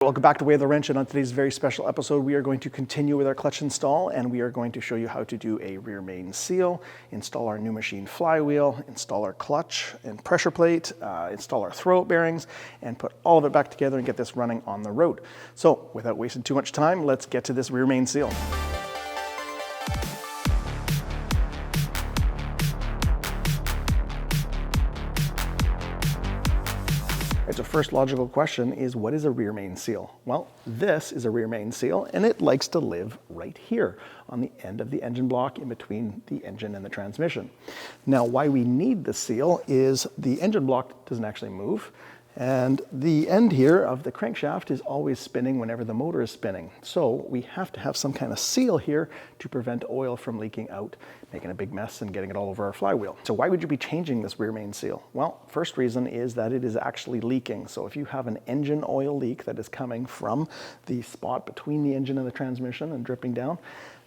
Welcome back to Way of the Wrench, and on today's very special episode we are going to continue with our clutch install, and we are going to show you how to do a rear main seal, install our new machine Flywheel, install our clutch and pressure plate, install our throwout bearings, and put all of it back together and get this running on the road. So without wasting too much time, let's get to this rear main seal. The first logical question is, what is a rear main seal? Well, this is a rear main seal, and it likes to live right here on the end of the engine block in between the engine and the transmission. Now, why we need the seal is the engine block doesn't actually move, and the end here of the crankshaft is always spinning whenever the motor is spinning. So we have to have some kind of seal here to prevent oil from leaking out, making a big mess and getting it all over our flywheel. So why would you be changing this rear main seal? Well, first reason is that it is actually leaking. So if you have an engine oil leak that is coming from the spot between the engine and the transmission and dripping down,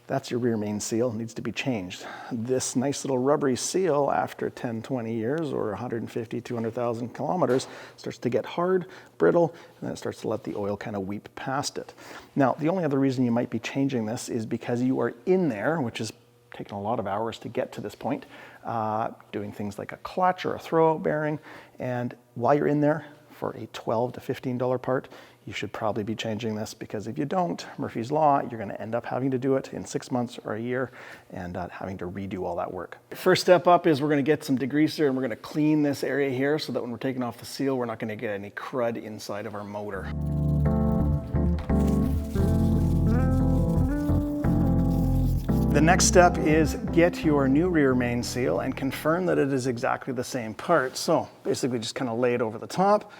that's your rear main seal. It needs to be changed. This nice little rubbery seal, after 10, 20 years or 150, 200,000 kilometers, starts to get hard, brittle, and then it starts to let the oil kind of weep past it. Now, the only other reason you might be changing this is because you are in there, which is taken a lot of hours to get to this point, doing things like a clutch or a throwout bearing, and while you're in there for a $12 to $15 part, you should probably be changing this, because if you don't, Murphy's Law, you're going to end up having to do it in 6 months or a year and having to redo all that work. First step up is we're going to get some degreaser and we're going to clean this area here so that when we're taking off the seal, we're not going to get any crud inside of our motor. The next step is get your new rear main seal and confirm that it is exactly the same part. So basically just kind of lay it over the top.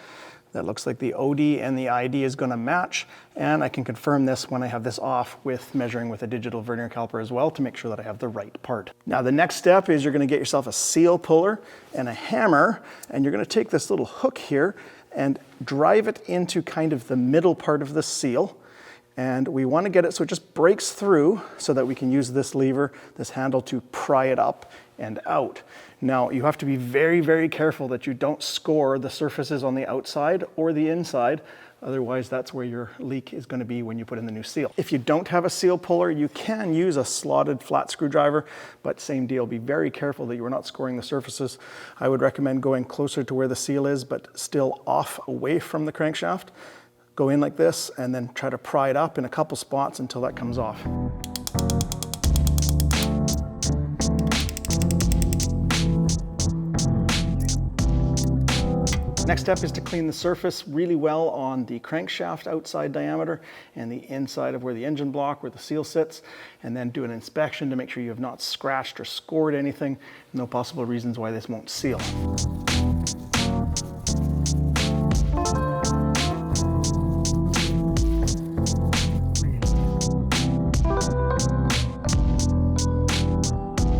That looks like the OD and the ID is going to match, and I can confirm this when I have this off with measuring with a digital vernier caliper as well to make sure that I have the right part. Now the next step is you're going to get yourself a seal puller and a hammer, and you're going to take this little hook here and drive it into kind of the middle part of the seal. And we want to get it so it just breaks through so that we can use this lever, this handle, to pry it up and out. Now, you have to be very, very careful that you don't score the surfaces on the outside or the inside. Otherwise, that's where your leak is going to be when you put in the new seal. If you don't have a seal puller, you can use a slotted flat screwdriver, but same deal. Be very careful that you are not scoring the surfaces. I would recommend going closer to where the seal is, but still off away from the crankshaft. Go in like this and then try to pry it up in a couple spots until that comes off. Next step is to clean the surface really well on the crankshaft outside diameter and the inside of where the engine block, where the seal sits, and then do an inspection to make sure you have not scratched or scored anything. No possible reasons why this won't seal.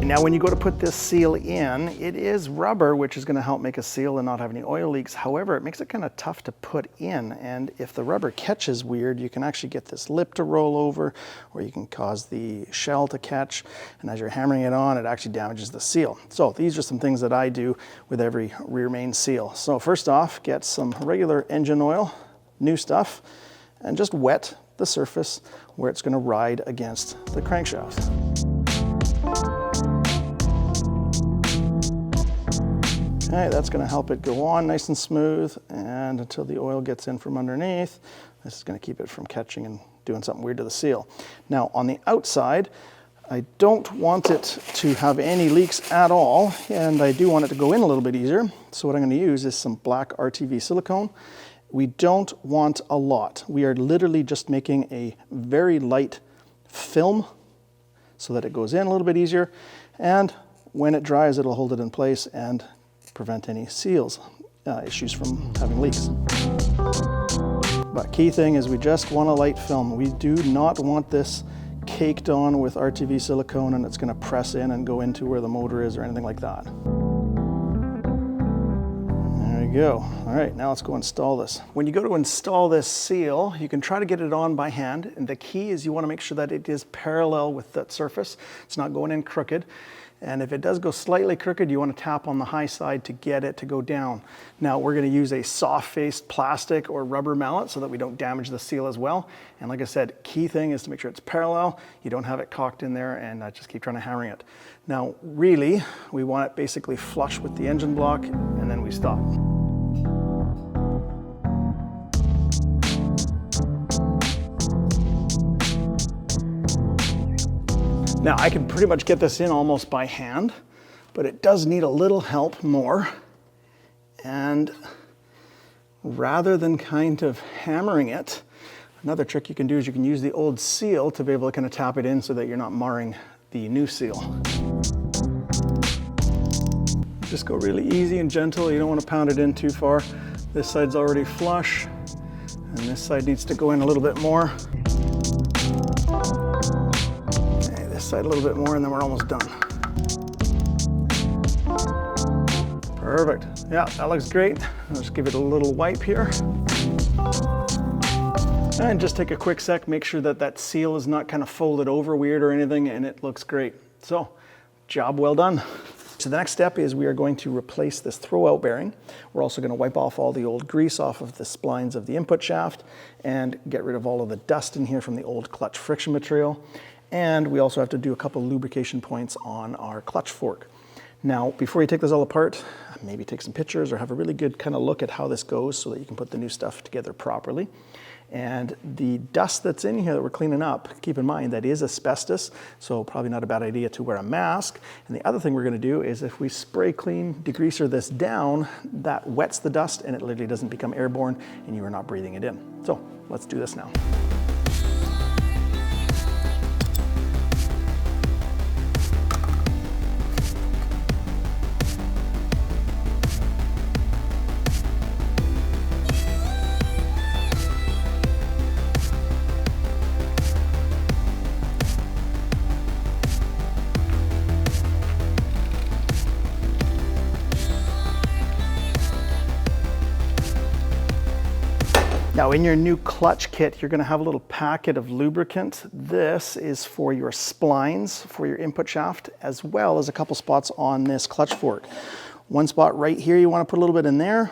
Now when you go to put this seal in, it is rubber, which is going to help make a seal and not have any oil leaks. However, it makes it kind of tough to put in, and if the rubber catches weird, you can actually get this lip to roll over, or you can cause the shell to catch, and as you're hammering it on, it actually damages the seal. So these are some things that I do with every rear main seal. So first off, get some regular engine oil, new stuff, and just wet the surface where it's going to ride against the crankshaft. Okay, that's going to help it go on nice and smooth, and until the oil gets in from underneath, this is going to keep it from catching and doing something weird to the seal. Now on the outside, I don't want it to have any leaks at all, and I do want it to go in a little bit easier. So what I'm going to use is some black RTV silicone. We don't want a lot. We are literally just making a very light film so that it goes in a little bit easier, and when it dries, it'll hold it in place and prevent any seals issues from having leaks. But key thing is we just want a light film. We do not want this caked on with RTV silicone and it's going to press in and go into where the motor is or anything like that. There you go. All right, now let's go install this. When you go to install this seal, you can try to get it on by hand, and the key is you want to make sure that it is parallel with that surface. It's not going in crooked. And if it does go slightly crooked, you want to tap on the high side to get it to go down. Now we're going to use a soft-faced plastic or rubber mallet so that we don't damage the seal as well. And like I said, key thing is to make sure it's parallel. You don't have it cocked in there, and just keep trying to hammer it. Now really, we want it basically flush with the engine block, and then we stop. Now I can pretty much get this in almost by hand, but it does need a little help more. And rather than kind of hammering it, another trick you can do is you can use the old seal to be able to kind of tap it in so that you're not marring the new seal. Just go really easy and gentle. You don't want to pound it in too far. This side's already flush, and this side needs to go in a little bit more. Side a little bit more, and then we're almost done. Perfect. Yeah, that looks great. I'll just give it a little wipe here. And just take a quick sec, make sure that that seal is not kind of folded over weird or anything, and it looks great. So, job well done. So the next step is we are going to replace this throwout bearing. We're also going to wipe off all the old grease off of the splines of the input shaft and get rid of all of the dust in here from the old clutch friction material. And we also have to do a couple lubrication points on our clutch fork. Now, before you take this all apart, maybe take some pictures or have a really good kind of look at how this goes so that you can put the new stuff together properly. And the dust that's in here that we're cleaning up, keep in mind that is asbestos, so probably not a bad idea to wear a mask. And the other thing we're going to do is if we spray clean, degreaser this down, that wets the dust and it literally doesn't become airborne and you are not breathing it in. So let's do this now. Now in your new clutch kit, you're going to have a little packet of lubricant. This is for your splines, for your input shaft, as well as a couple spots on this clutch fork. One spot right here, you want to put a little bit in there.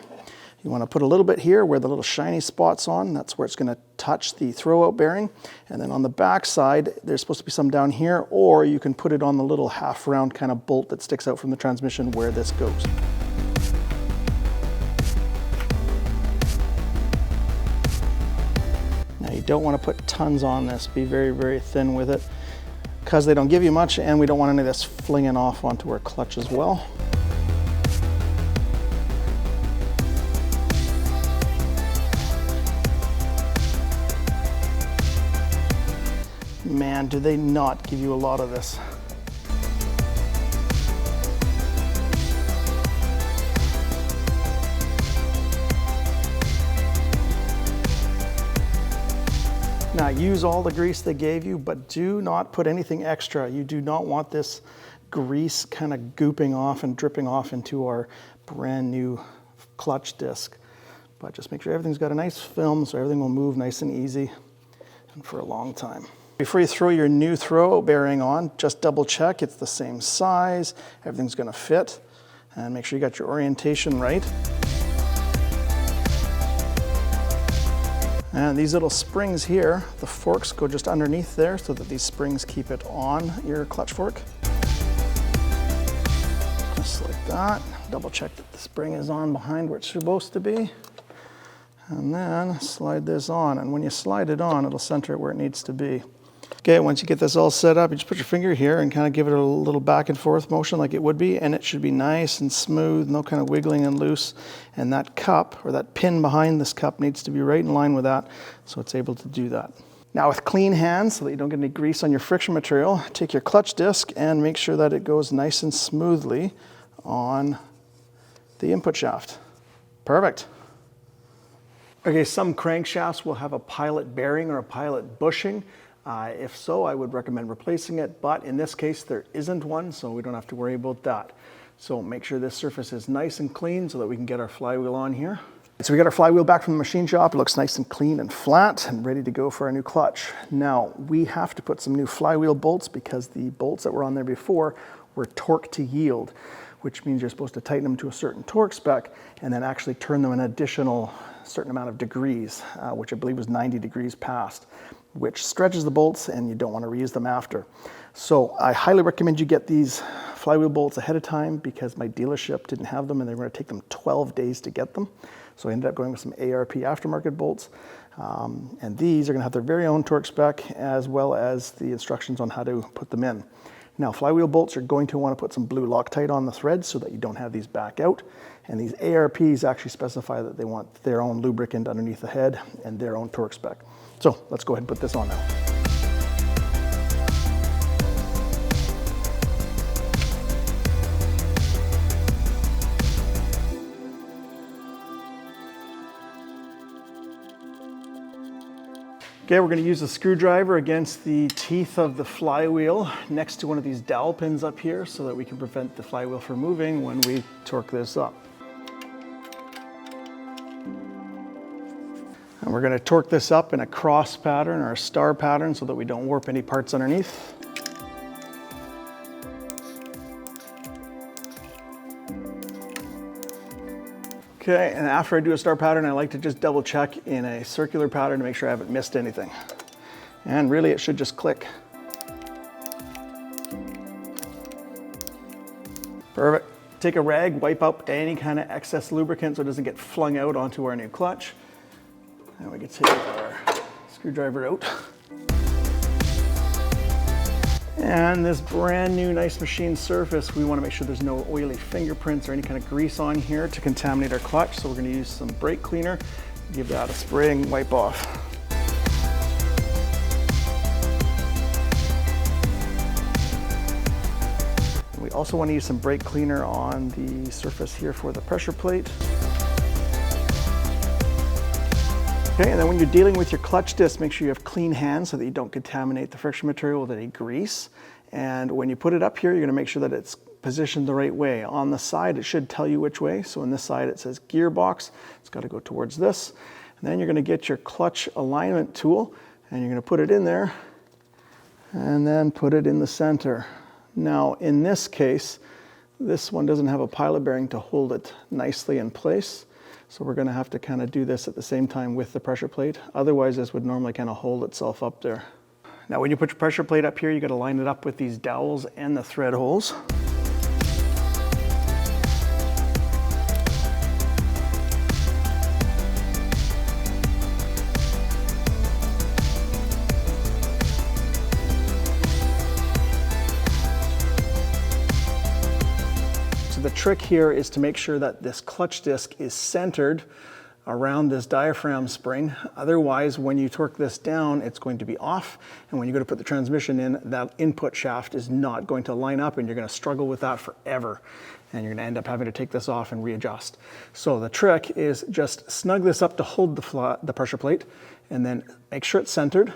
You want to put a little bit here where the little shiny spot's on. That's where it's going to touch the throwout bearing. And then on the back side, there's supposed to be some down here, or you can put it on the little half round kind of bolt that sticks out from the transmission where this goes. You don't want to put tons on this. Be very, very thin with it because they don't give you much, and we don't want any of this flinging off onto our clutch as well. Man, do they not give you a lot of this. Now use all the grease they gave you, but do not put anything extra. You do not want this grease kind of gooping off and dripping off into our brand new clutch disc. But just make sure everything's got a nice film so everything will move nice and easy and for a long time. Before you throw your new throwout bearing on, just double check it's the same size, everything's going to fit, and make sure you got your orientation right. And these little springs here, the forks go just underneath there so that these springs keep it on your clutch fork. Just like that. Double check that the spring is on behind where it's supposed to be. And then slide this on. And when you slide it on, it'll center it where it needs to be. Okay, once you get this all set up, you just put your finger here and kind of give it a little back and forth motion like it would be, and it should be nice and smooth, no kind of wiggling and loose. And that cup, or that pin behind this cup, needs to be right in line with that, so it's able to do that. Now with clean hands, so that you don't get any grease on your friction material, take your clutch disc and make sure that it goes nice and smoothly on the input shaft. Perfect. Okay, some crankshafts will have a pilot bearing or a pilot bushing. If so, I would recommend replacing it, but in this case there isn't one, so we don't have to worry about that. So make sure this surface is nice and clean so that we can get our flywheel on here. So we got our flywheel back from the machine shop. It looks nice and clean and flat and ready to go for our new clutch. Now we have to put some new flywheel bolts because the bolts that were on there before were torque to yield, which means you're supposed to tighten them to a certain torque spec and then actually turn them an additional certain amount of degrees, which I believe was 90 degrees past, which stretches the bolts and you don't want to reuse them after. So I highly recommend you get these flywheel bolts ahead of time because my dealership didn't have them and they were going to take them 12 days to get them. So I ended up going with some ARP aftermarket bolts. And these are going to have their very own torque spec as well as the instructions on how to put them in. Now, flywheel bolts are going to want to put some blue Loctite on the threads so that you don't have these back out. And these ARPs actually specify that they want their own lubricant underneath the head and their own torque spec. So let's go ahead and put this on now. Okay, we're going to use a screwdriver against the teeth of the flywheel next to one of these dowel pins up here so that we can prevent the flywheel from moving when we torque this up. And we're going to torque this up in a cross pattern or a star pattern so that we don't warp any parts underneath. Okay, and after I do a star pattern, I like to just double check in a circular pattern to make sure I haven't missed anything. And really, it should just click. Perfect. Take a rag, wipe out any kind of excess lubricant so it doesn't get flung out onto our new clutch. And we can take our screwdriver out. And this brand new nice machine surface, we want to make sure there's no oily fingerprints or any kind of grease on here to contaminate our clutch. So we're going to use some brake cleaner, give that a spray and wipe off. We also want to use some brake cleaner on the surface here for the pressure plate. Okay, and then when you're dealing with your clutch disc, make sure you have clean hands so that you don't contaminate the friction material with any grease. And when you put it up here, you're going to make sure that it's positioned the right way. On the side, it should tell you which way. So on this side, it says gearbox. It's got to go towards this. And then you're going to get your clutch alignment tool, and you're going to put it in there, and then put it in the center. Now, in this case, this one doesn't have a pilot bearing to hold it nicely in place. So we're going to have to kind of do this at the same time with the pressure plate. Otherwise, this would normally kind of hold itself up there. Now, when you put your pressure plate up here, you got to line it up with these dowels and the thread holes. The trick here is to make sure that this clutch disc is centered around this diaphragm spring. Otherwise, when you torque this down, it's going to be off. And when you go to put the transmission in, that input shaft is not going to line up and you're going to struggle with that forever. And you're going to end up having to take this off and readjust. So the trick is just snug this up to hold the pressure plate and then make sure it's centered.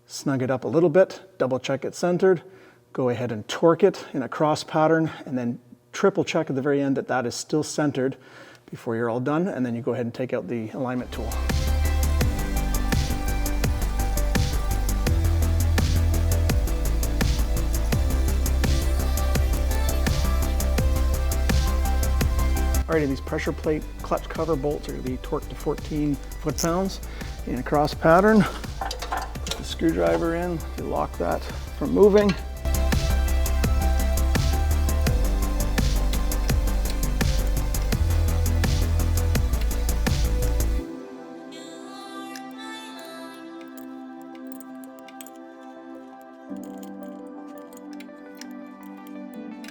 Snug it up a little bit, double check it's centered. Go ahead and torque it in a cross pattern and then triple check at the very end that that is still centered before you're all done, and then you go ahead and take out the alignment tool. Alrighty, these pressure plate clutch cover bolts are going to be torqued to 14 foot-pounds in a cross pattern. Put the screwdriver in to lock that from moving.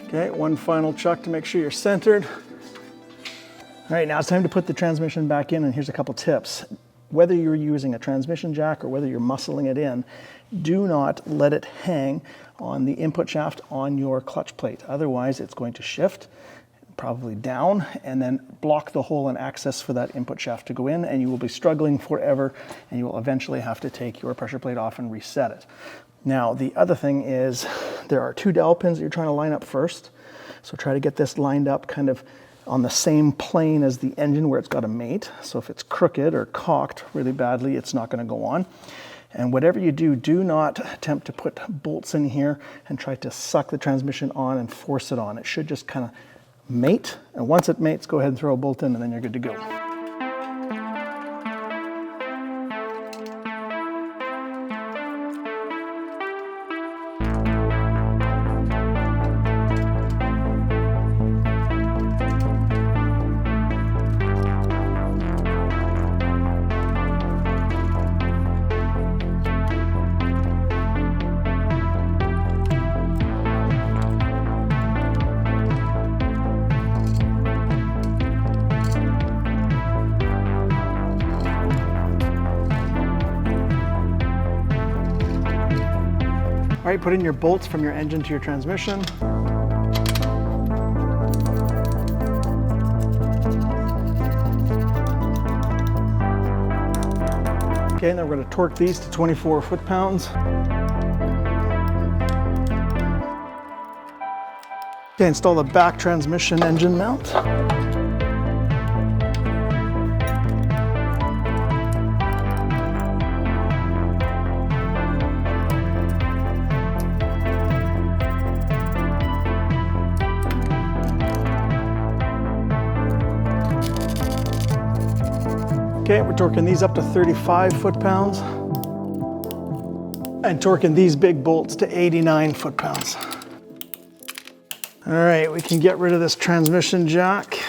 Okay, one final chuck to make sure you're centered. All right, now it's time to put the transmission back in, and here's a couple tips. Whether you're using a transmission jack or whether you're muscling it in, do not let it hang on the input shaft on your clutch plate. Otherwise, it's going to shift, probably down, and then block the hole and access for that input shaft to go in, and you will be struggling forever, and you will eventually have to take your pressure plate off and reset it. Now, the other thing is there are two dowel pins that you're trying to line up first. So try to get this lined up kind of on the same plane as the engine where it's got a mate. So if it's crooked or cocked really badly, it's not going to go on. And whatever you do, do not attempt to put bolts in here and try to suck the transmission on and force it on. It should just kind of mate, and once it mates, go ahead and throw a bolt in and then you're good to go. All right, put in your bolts from your engine to your transmission. Okay, now we're going to torque these to 24 foot-pounds. Okay, install the back transmission engine mount. Okay, we're torquing these up to 35 foot-pounds and torquing these big bolts to 89 foot-pounds. All right, we can get rid of this transmission jack.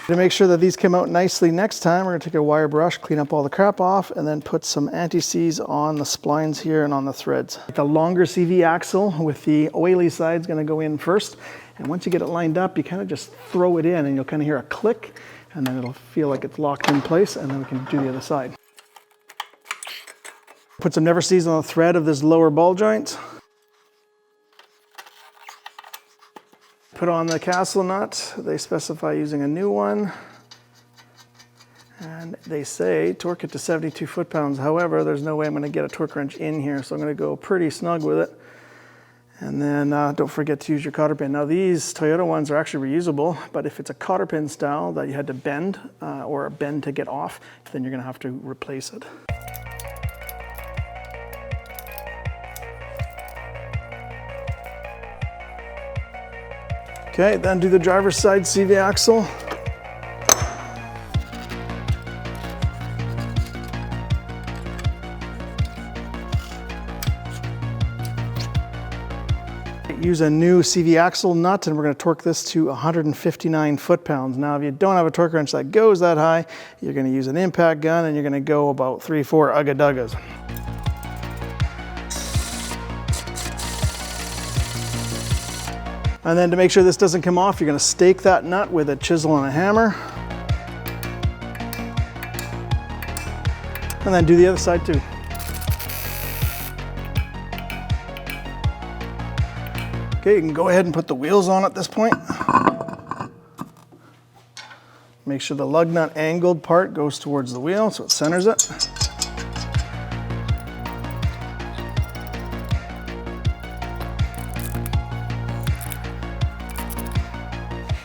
To make sure that these come out nicely next time, we're gonna take a wire brush, clean up all the crap off, and then put some anti-seize on the splines here and on the threads. The longer CV axle with the oily side is gonna go in first. And once you get it lined up, you kind of just throw it in and you'll kind of hear a click, and then it'll feel like it's locked in place, and then we can do the other side. Put some never seize on the thread of this lower ball joint. Put on the castle nut. They specify using a new one. And they say torque it to 72 foot-pounds. However, there's no way I'm gonna get a torque wrench in here, so I'm gonna go pretty snug with it. And then don't forget to use your cotter pin. Now these Toyota ones are actually reusable, but if it's a cotter pin style that you had to bend or a bend to get off, then you're gonna have to replace it. Okay, then do the driver's side CV axle. Use a new CV axle nut, and we're going to torque this to 159 foot-pounds. Now, if you don't have a torque wrench that goes that high, you're going to use an impact gun, and you're going to go about 3-4 ugga-duggas. And then to make sure this doesn't come off, you're going to stake that nut with a chisel and a hammer. And then do the other side too. Okay, you can go ahead and put the wheels on at this point. Make sure the lug nut angled part goes towards the wheel so it centers it.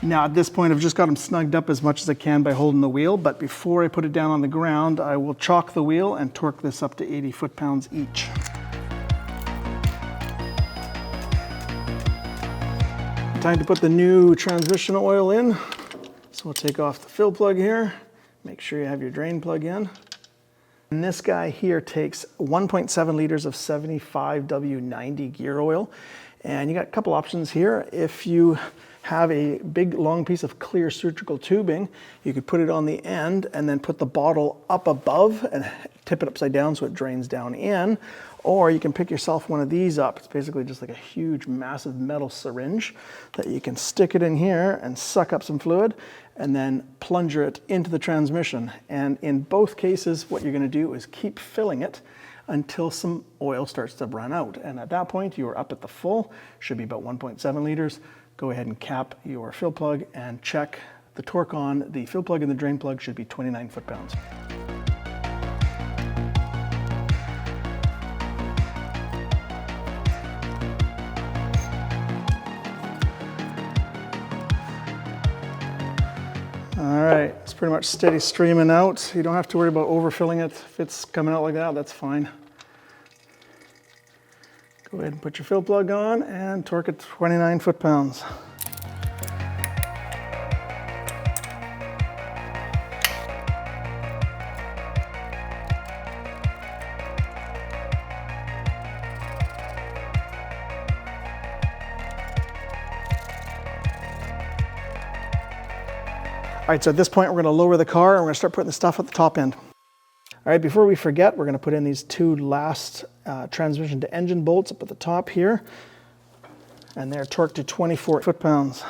Now at this point I've just got them snugged up as much as I can by holding the wheel, but before I put it down on the ground, I will chock the wheel and torque this up to 80 foot-pounds each. Time to put the new transmission oil in. So we'll take off the fill plug here. Make sure you have your drain plug in. And this guy here takes 1.7 liters of 75W90 gear oil. And you got a couple options here. If you have a big long piece of clear surgical tubing, you could put it on the end and then put the bottle up above and tip it upside down so it drains down in. Or you can pick yourself one of these up. It's basically just like a huge, massive metal syringe that you can stick it in here and suck up some fluid and then plunger it into the transmission. And in both cases, what you're gonna do is keep filling it until some oil starts to run out. And at that point, you are up at the full, should be about 1.7 liters. Go ahead and cap your fill plug and check the torque on the fill plug, and the drain plug should be 29 foot-pounds. All right, it's pretty much steady streaming out. You don't have to worry about overfilling it. If it's coming out like that, that's fine. Go ahead and put your fill plug on and torque it 29 foot-pounds. All right, so at this point, we're gonna lower the car and we're gonna start putting the stuff at the top end. All right, before we forget, we're gonna put in these two last transmission to engine bolts up at the top here, and they're torqued to 24 foot-pounds.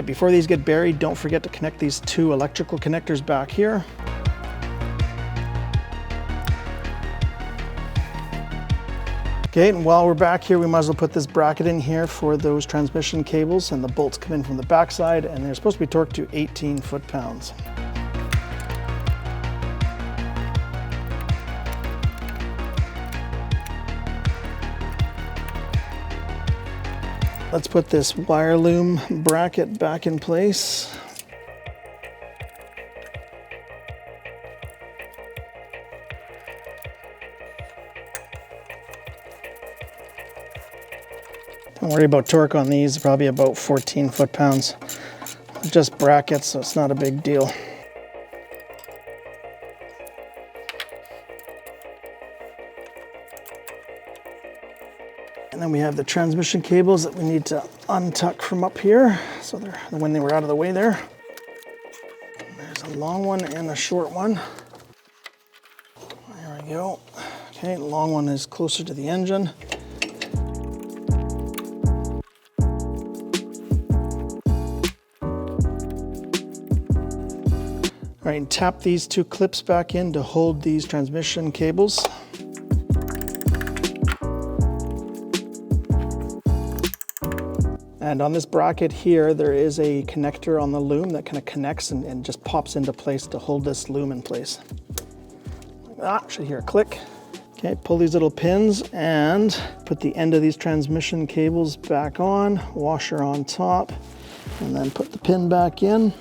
Before these get buried, don't forget to connect these two electrical connectors back here. Okay, and while we're back here, we might as well put this bracket in here for those transmission cables, and the bolts come in from the backside, and they're supposed to be torqued to 18 foot-pounds. Let's put this wire loom bracket back in place. Don't worry about torque on these, probably about 14 foot-pounds. Just brackets, so it's not a big deal. And then we have the transmission cables that we need to untuck from up here. So they're, when they were out of the way there. There's a long one and a short one. There we go. Okay, the long one is closer to the engine. All right, and tap these two clips back in to hold these transmission cables. And on this bracket here, there is a connector on the loom that kind of connects and just pops into place to hold this loom in place. Like that, should hear a click. Okay, pull these little pins and put the end of these transmission cables back on, washer on top, and then put the pin back in.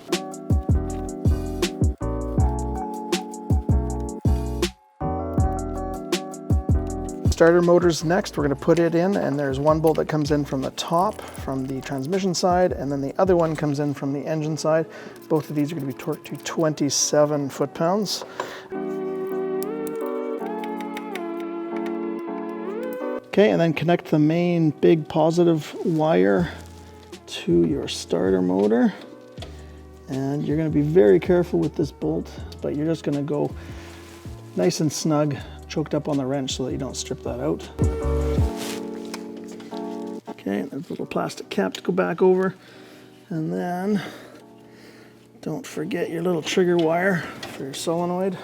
Starter motor's next. We're going to put it in, and there's one bolt that comes in from the top from the transmission side, and then the other one comes in from the engine side. Both of these are going to be torqued to 27 foot-pounds. Okay, and then connect the main big positive wire to your starter motor. And you're going to be very careful with this bolt, but you're just going to go nice and snug, choked up on the wrench so that you don't strip that out. Okay, there's a little plastic cap to go back over. And then don't forget your little trigger wire for your solenoid.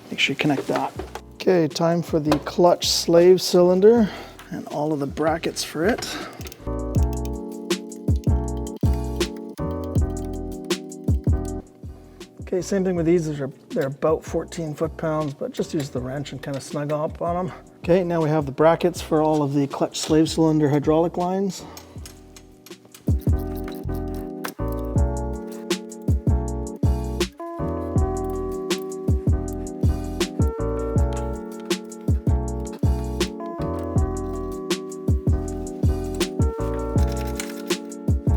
Make sure you connect that. Okay, time for the clutch slave cylinder and all of the brackets for it. Okay, same thing with these. They're about 14 foot-pounds, but just use the wrench and kind of snug up on them. Okay, now we have the brackets for all of the clutch slave cylinder hydraulic lines.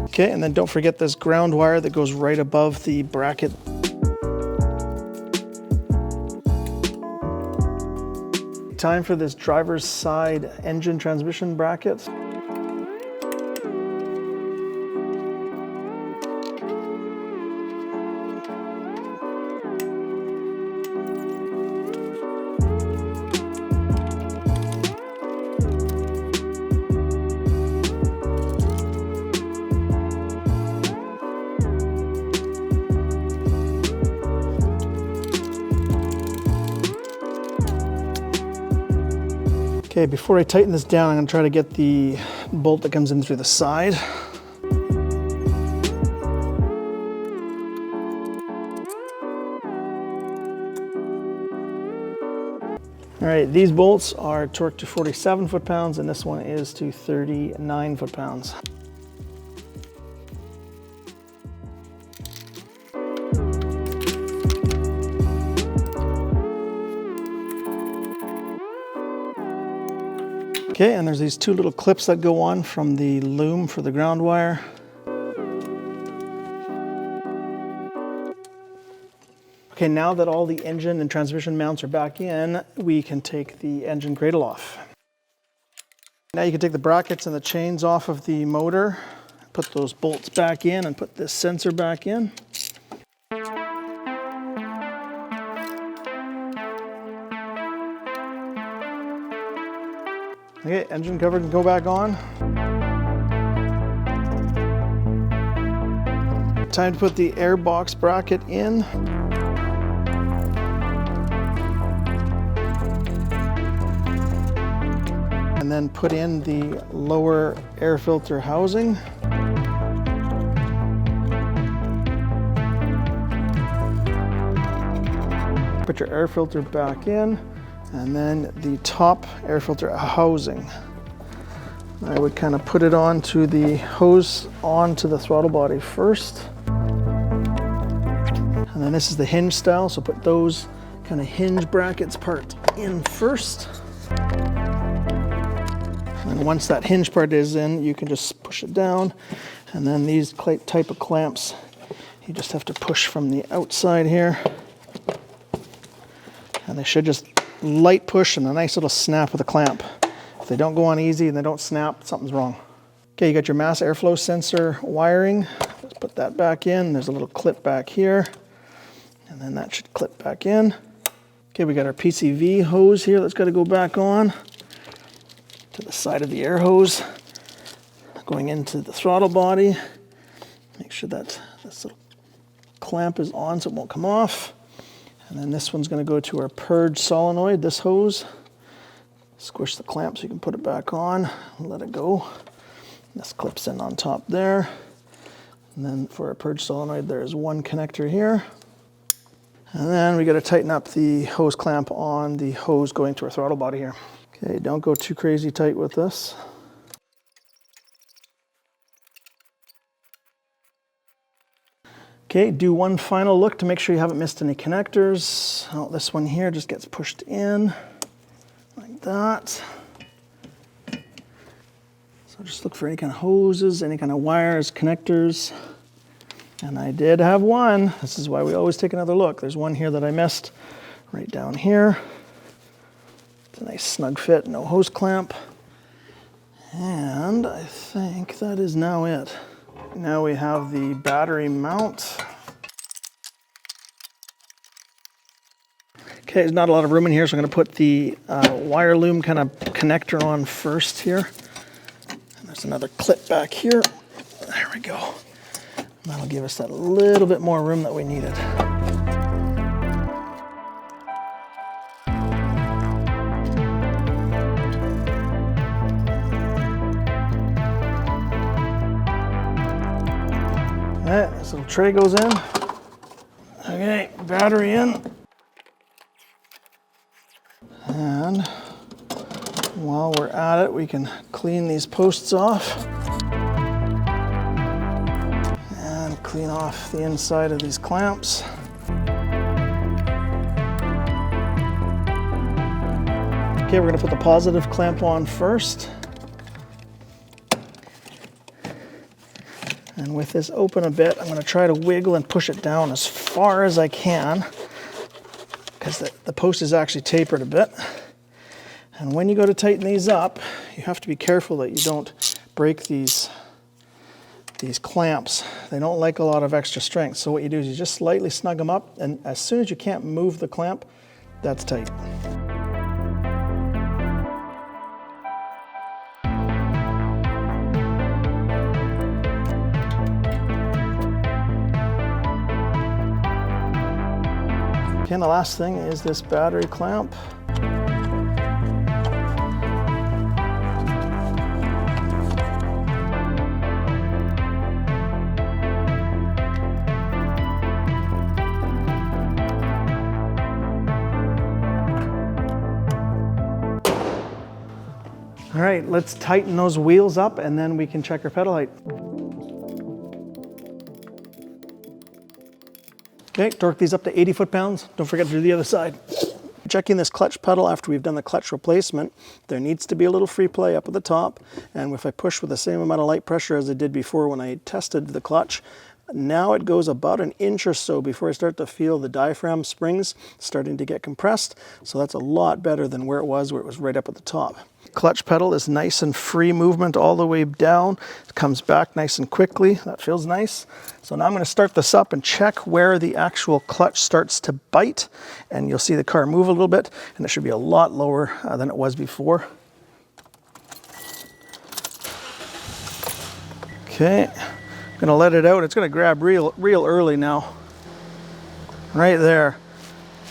Okay, and then don't forget this ground wire that goes right above the bracket. Time for this driver's side engine transmission bracket. Okay, before I tighten this down, I'm going to try to get the bolt that comes in through the side. All right, these bolts are torqued to 47 foot-pounds, and this one is to 39 foot-pounds. Okay, and there's these two little clips that go on from the loom for the ground wire. Okay, now that all the engine and transmission mounts are back in, we can take the engine cradle off. Now you can take the brackets and the chains off of the motor, put those bolts back in and put this sensor back in. Okay, engine cover can go back on. Time to put the air box bracket in. And then put in the lower air filter housing. Put your air filter back in, and then the top air filter housing. I would kind of put it onto the hose onto the throttle body first. And then this is the hinge style, so put those kind of hinge brackets part in first. And once that hinge part is in, you can just push it down. And then these type of clamps, you just have to push from the outside here. And they should just light push and a nice little snap of the clamp. If they don't go on easy and they don't snap, something's wrong. Okay, you got your mass airflow sensor wiring. Let's put that back in. There's a little clip back here. And then that should clip back in. Okay, we got our PCV hose here that's got to go back on to the side of the air hose, going into the throttle body. Make sure that this little clamp is on so it won't come off. And then this one's going to go to our purge solenoid, this hose. Squish the clamp so you can put it back on and let it go. This clips in on top there. And then for our purge solenoid, there's one connector here. And then we got to tighten up the hose clamp on the hose going to our throttle body here. Okay, don't go too crazy tight with this. Okay, do one final look to make sure you haven't missed any connectors. Oh, this one here just gets pushed in like that. So just look for any kind of hoses, any kind of wires, connectors. And I did have one. This is why we always take another look. There's one here that I missed right down here. It's a nice snug fit, no hose clamp. And I think that is now it. Now we have the battery mount. Okay, there's not a lot of room in here, so I'm going to put the wire loom kind of connector on first here. And there's another clip back here. There we go. And that'll give us that little bit more room that we needed. Alright, this little tray goes in. Okay, battery in. And while we're at it, we can clean these posts off. And clean off the inside of these clamps. Okay, we're going to put the positive clamp on first. And with this open a bit, I'm going to try to wiggle and push it down as far as I can, because the post is actually tapered a bit. And when you go to tighten these up, you have to be careful that you don't break these clamps. They don't like a lot of extra strength. So what you do is you just slightly snug them up, and as soon as you can't move the clamp, that's tight. Okay, and the last thing is this battery clamp. All right, let's tighten those wheels up and then we can check our pedal height. Okay, torque these up to 80 foot-pounds. Don't forget to do the other side. Check checking this clutch pedal after we've done the clutch replacement, there needs to be a little free play up at the top. And if I push with the same amount of light pressure as I did before when I tested the clutch, now it goes about an inch or so before I start to feel the diaphragm springs starting to get compressed. So that's a lot better than where it was right up at the top. Clutch pedal is nice and free movement all the way down. It comes back nice and quickly. That feels nice. So now I'm going to start this up and check where the actual clutch starts to bite. And you'll see the car move a little bit, and it should be a lot lower than it was before. Okay. I'm going to let it out. It's going to grab real early now. Right there.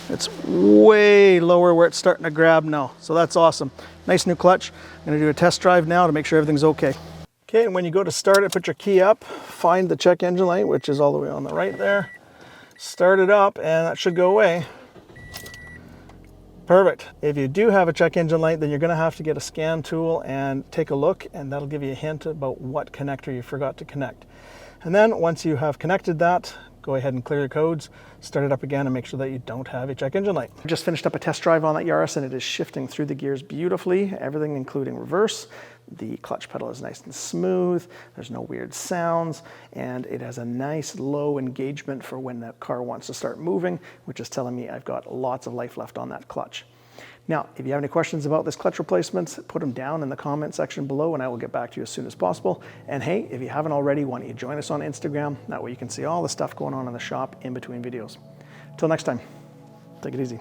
It's way lower where it's starting to grab now. So that's awesome. Nice new clutch. I'm going to do a test drive now to make sure everything's okay. Okay, and when you go to start it, put your key up, find the check engine light, which is all the way on the right there. Start it up, and that should go away. Perfect. If you do have a check engine light, then you're going to have to get a scan tool and take a look, and that'll give you a hint about what connector you forgot to connect. And then once you have connected that, go ahead and clear your codes, start it up again, and make sure that you don't have a check engine light. I just finished up a test drive on that Yaris, and it is shifting through the gears beautifully, everything including reverse. The clutch pedal is nice and smooth, there's no weird sounds, and it has a nice low engagement for when the car wants to start moving, which is telling me I've got lots of life left on that clutch. Now, if you have any questions about this clutch replacement, put them down in the comment section below and I will get back to you as soon as possible. And hey, if you haven't already, why don't you join us on Instagram? That way you can see all the stuff going on in the shop in between videos. Till next time, take it easy.